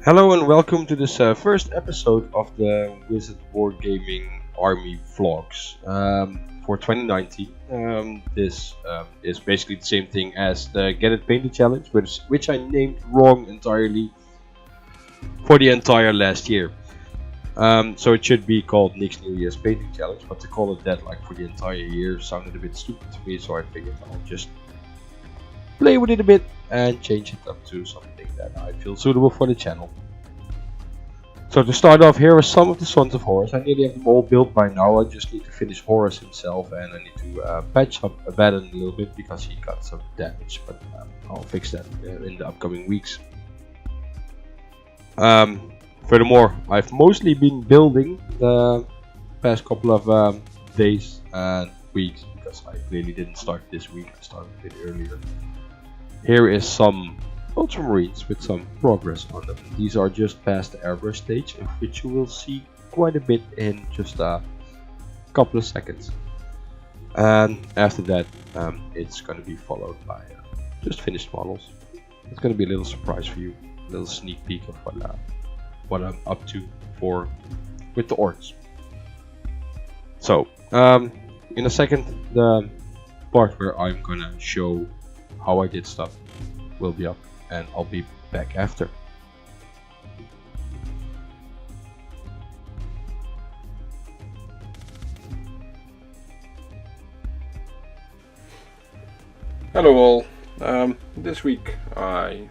Hello and welcome to this first episode of the Wizzard Wargaming Army vlogs for 2019. This is basically the same thing as the Get It Painted challenge, which I named wrong entirely for the entire last year. So it should be called Nick's New Year's Painting Challenge, but to call it that like for the entire year sounded a bit stupid to me, so I figured I'll just play with it a bit and change it up to something that I feel suitable for the channel. So to start off, here are some of the Sons of Horus. I nearly have them all built by now. I just need to finish Horus himself, and I need to patch up Abaddon a little bit because he got some damage, but I'll fix that in the upcoming weeks. Furthermore, I've mostly been building the past couple of days and weeks because I clearly didn't start this week. I started a bit earlier. Here is some Ultramarines with some progress on them. These are just past the airbrush stage, of which you will see quite a bit in just a couple of seconds. And after that, it's going to be followed by just finished models. It's going to be a little surprise for you, a little sneak peek of what I'm up to with the orcs. So, in a second, the part where I'm going to show how I did stuff will be up, and I'll be back after. Hello all. This week I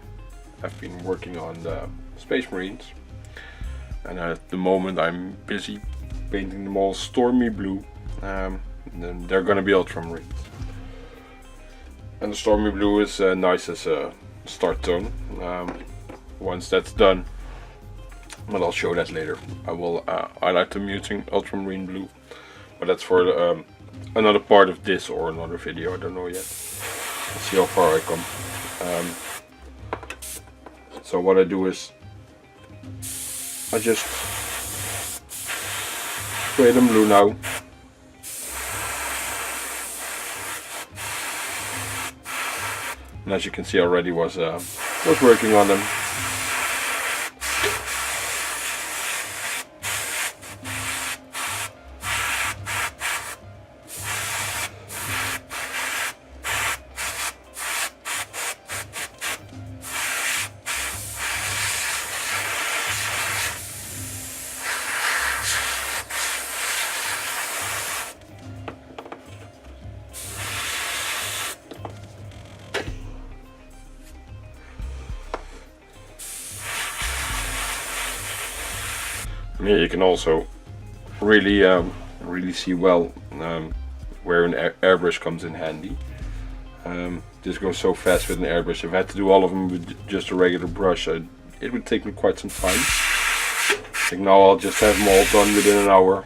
have been working on the Space Marines, and at the moment I'm busy painting them all stormy blue. Then they're gonna be Ultramarines, and the stormy blue is nice as a start tone. Once that's done, but I'll show that later, I will highlight the muting Ultramarine blue, but that's for another part of this or another video, I don't know yet. Let's see how far I come. So what I do is I just spray them blue now. And as you can see, I already was working on them. Here you can also really see well where an airbrush comes in handy. This goes so fast with an airbrush. If I had to do all of them with just a regular brush, it would take me quite some time. I think now I'll just have them all done within an hour.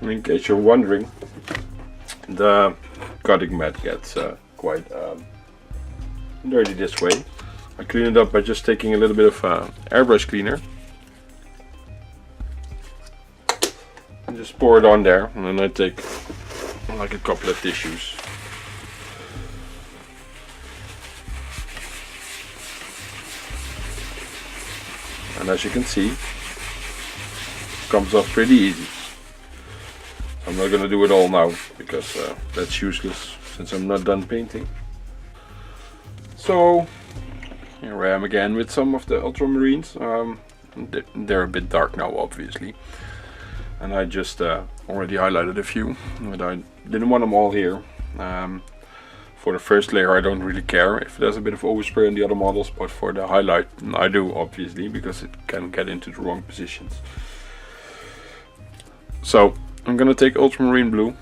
In case you're wondering, the cutting mat gets quite dirty this way. I clean it up by just taking a little bit of airbrush cleaner and just pour it on there, and then I take like a couple of tissues. And as you can see, it comes off pretty easy. I'm not gonna do it all now because that's useless since I'm not done painting. So here I am again with some of the Ultramarines. They're a bit dark now, obviously, and I just already highlighted a few, but I didn't want them all here. For the first layer I don't really care if there's a bit of overspray on the other models, but for the highlight I do, obviously, because it can get into the wrong positions. So I'm gonna take Ultramarine blue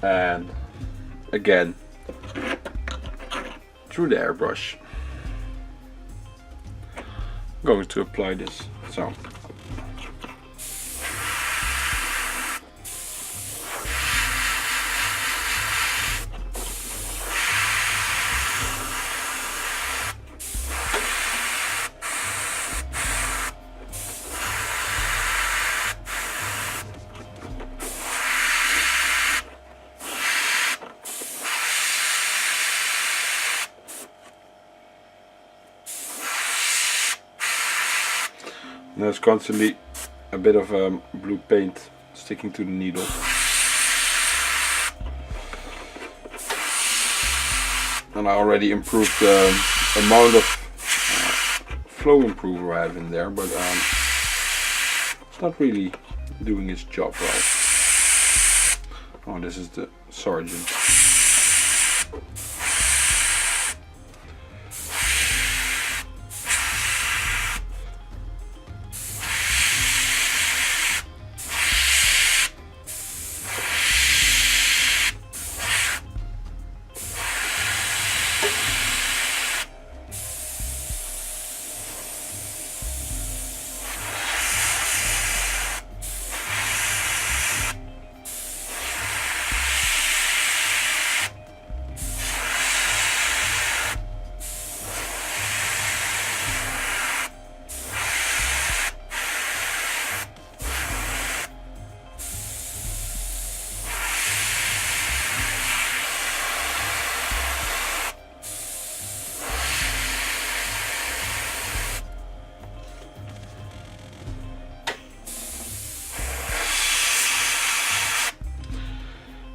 and again through the airbrush I'm going to apply this. So And there's constantly a bit of blue paint sticking to the needle. And I already improved the amount of flow improver I have in there, but it's not really doing its job well. Oh, this is the sergeant.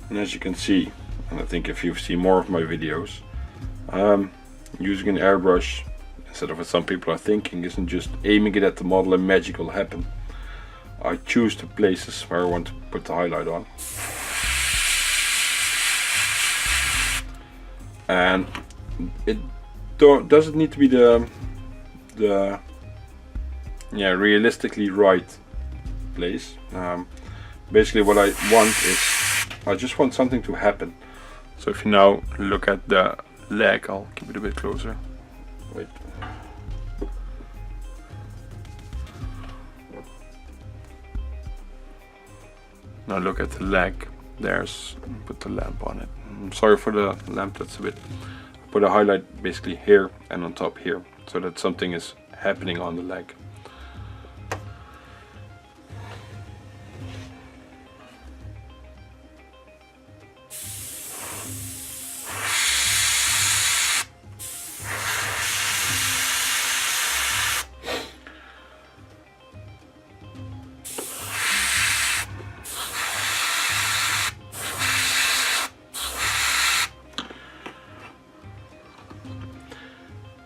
And as you can see, and I think if you've seen more of my videos, using an airbrush instead of what some people are thinking isn't just aiming it at the model and magic will happen. I choose the places where I want to put the highlight on. And it doesn't need to be the realistically right place. Basically what I want is, I just want something to happen. So if you now look at the leg, I'll keep it a bit closer. Wait. Now look at the leg. There's, put the lamp on it. I'm sorry for the lamp, that's a bit. Put a highlight basically here and on top here, so that something is happening on the leg.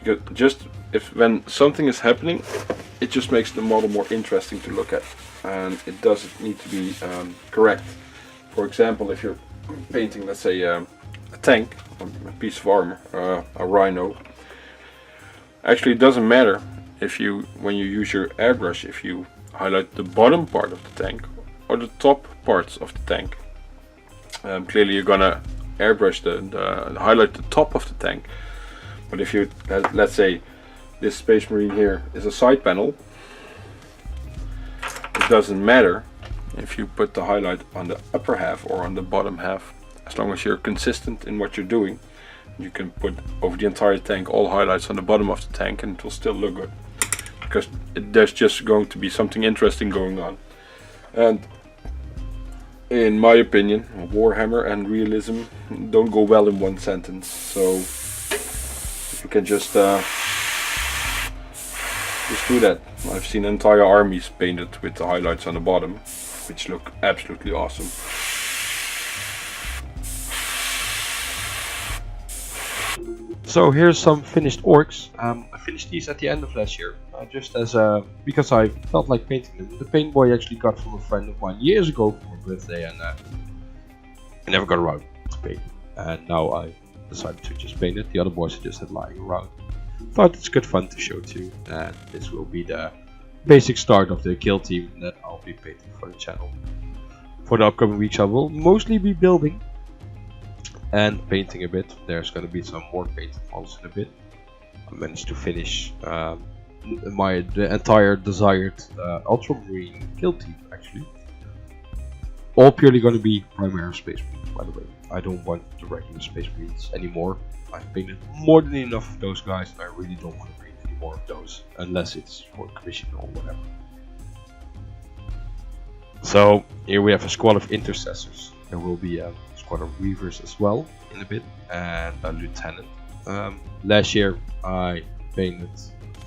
Because just when something is happening, it just makes the model more interesting to look at, and it doesn't need to be correct. For example, if you're painting, let's say, a tank, a piece of armor, a rhino, actually it doesn't matter if when you use your airbrush, if you highlight the bottom part of the tank or the top parts of the tank. Clearly you're gonna airbrush the highlight the top of the tank. But if you, let's say this Space Marine here is a side panel, it doesn't matter if you put the highlight on the upper half or on the bottom half, as long as you're consistent in what you're doing. You can put over the entire tank all highlights on the bottom of the tank and it will still look good, because there's just going to be something interesting going on. And in my opinion, Warhammer and realism don't go well in one sentence, so you can just do that. I've seen entire armies painted with the highlights on the bottom, which look absolutely awesome. So here's some finished orcs. I finished these at the end of last year, just as because I felt like painting them. The paint boy I actually got from a friend of mine years ago for my birthday, and I never got around to paint it. And now I decided to just paint it. The other boys I just had lying around. Thought it's good fun to show to you, and this will be the basic start of the kill team that I'll be painting for the channel. For the upcoming weeks I will mostly be building and painting a bit. There's going to be some more painted models in a bit. I managed to finish the entire desired Ultramarine kill team actually. All purely going to be Primaris Space Marines, by the way. I don't want the regular Space Marines anymore. I've painted more than enough of those guys, and I really don't want to paint any more of those, unless it's for commission or whatever. So here we have a squad of intercessors. There will be a squad of reavers as well in a bit, and a lieutenant. Last year I painted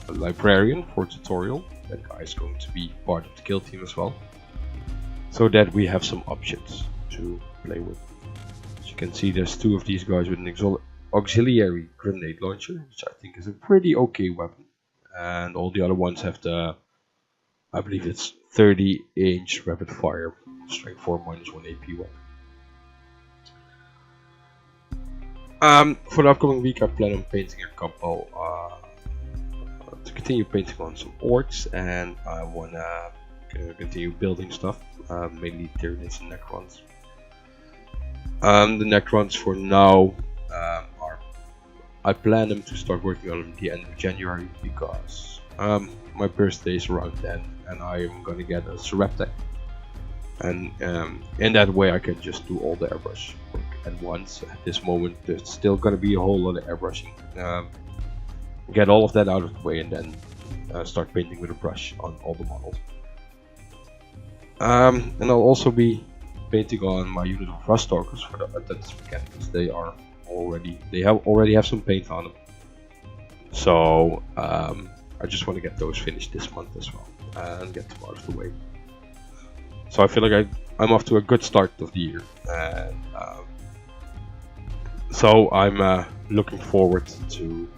a librarian for tutorial, that guy is going to be part of the kill team as well, so that we have some options to play with. As you can see, there's 2 of these guys with an auxiliary grenade launcher, which I think is a pretty okay weapon, and all the other ones have the, I believe it's 30-inch rapid fire strength 4 -1 AP weapon. For the upcoming week, I plan on painting a couple, to continue painting on some orcs, and I wanna continue building stuff, mainly Tyranids and Necrons. The Necrons for now I plan them to start working on them at the end of January, because my birthday is around then, and I am gonna get a Sarepta, and in that way I can just do all the airbrush work at once. At this moment, there's still gonna be a whole lot of airbrushing. Get all of that out of the way, and then start painting with a brush on all the models. And I'll also be painting on my unit of Rust Stalkers for the Attentus Mechanicus. They already have some paint on them, so I just want to get those finished this month as well and get them out of the way. So I feel like I'm off to a good start of the year, and so I'm looking forward to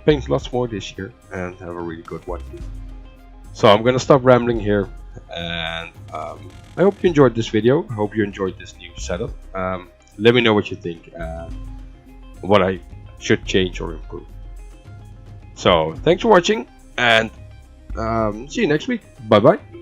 paint lots more this year and have a really good one. So I'm gonna stop rambling here, and I hope you enjoyed this video. I hope you enjoyed this new setup. Let me know what you think and what I should change or improve. So thanks for watching, and see you next week. Bye bye.